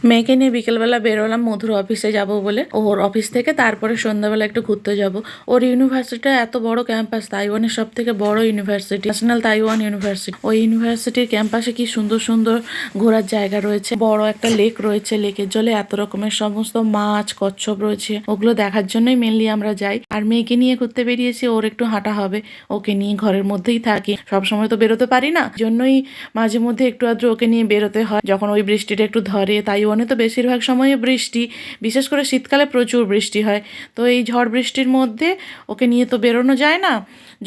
মেয়েকে নিয়ে বিকেলবেলা বেরোলাম মধুর অফিসে যাব বলে। ওর অফিস থেকে তারপরে সন্ধ্যাবেলা একটু ঘুরতে যাব। ওর ইউনিভার্সিটিটা এত বড় ক্যাম্পাস, তাইওয়ানের সব থেকে বড় ইউনিভার্সিটি, ন্যাশনাল তাইওয়ান ইউনিভার্সিটি। ওই ইউনিভার্সিটির ক্যাম্পাসে কি সুন্দর সুন্দর ঘোরার জায়গা রয়েছে, বড় একটা লেক রয়েছে, লেকের জলে এত রকমের সমস্ত মাছ কচ্ছপ রয়েছে। ওগুলো দেখার জন্যই মেনলি আমরা যাই। আর মেয়েকে নিয়ে ঘুরতে বেরিয়েছি, ওর একটু হাঁটা হবে। ওকে নিয়ে ঘরের মধ্যেই থাকি, সবসময় তো বেরোতে পারি না, জন্যই মাঝে মধ্যে একটু আধটু ওকে নিয়ে বেরোতে হয় যখন ওই বৃষ্টিটা একটু ধরে। তাইওয়ানে তো বেশিরভাগ সময়ে বৃষ্টি, বিশেষ করে শীতকালে প্রচুর বৃষ্টি হয়। তো এই ঝড় বৃষ্টির মধ্যে ওকে নিয়ে তো বেরোনো যায় না।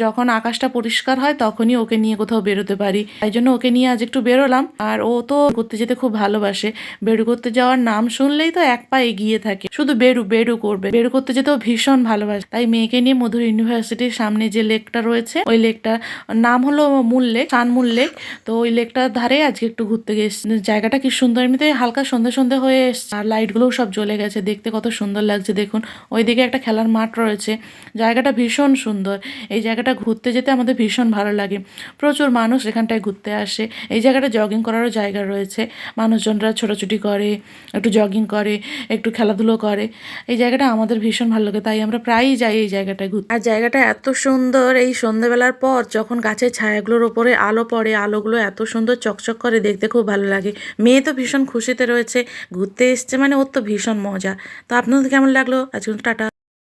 যখন আকাশটা পরিষ্কার হয় তখনই ওকে নিয়ে কোথাও বেরোতে পারি। তাই জন্য ওকে নিয়ে আজ একটু বেরোলাম। আর ও তো করতে যেতে খুব ভালোবাসে। বেড়ু করতে যাওয়ার নাম শুনলেই তো এক পা এগিয়ে থাকে, শুধু বেড়ু বেড়ু করবে। বেড়ু করতে যেতেও ভীষণ ভালোবাসে। তাই মেয়েকে নিয়ে মধুর ইউনিভার্সিটির সামনে যে লেকটা রয়েছে, ওই লেকটার নাম হলো মূল লেক, সানমূল লেক। তো ওই লেকটার ধারে আজকে একটু ঘুরতে গেছি। জায়গাটা কি সুন্দর, এমনিতে হালকা সন্ধে সন্ধে হয়ে এসছে আর লাইটগুলোও সব জ্বলে গেছে, দেখতে কত সুন্দর লাগছে দেখুন। ওইদিকে একটা খেলার মাঠ রয়েছে, জায়গাটা ভীষণ সুন্দর। এই জায়গাটা ঘুরতে যেতে আমাদের ভীষণ ভালো লাগে। প্রচুর মানুষ এখানটায় ঘুরতে আসে। এই জায়গাটা জগিং করারও জায়গা রয়েছে, মানুষজনরা ছোটাছুটি করে, একটু জগিং করে, একটু খেলাধুলো করে। এই জায়গাটা আমাদের ভীষণ ভালো লাগে, তাই আমরা প্রায়ই যাই এই জায়গাটায় ঘুরতে। আর জায়গাটা এত সুন্দর, এই সন্ধ্যেবেলার পর যখন গাছের ছায়াগুলোর ওপরে আলো পড়ে, আলোগুলো এত সুন্দর চকচক করে, দেখতে খুব ভালো লাগে। মেয়ে তো ভীষণ খুশিতে রয়েছে, ঘুরতে এসছে মানে ওর তো ভীষণ মজা। তো আপনাদের কেমন লাগলো আজকে? টাটা।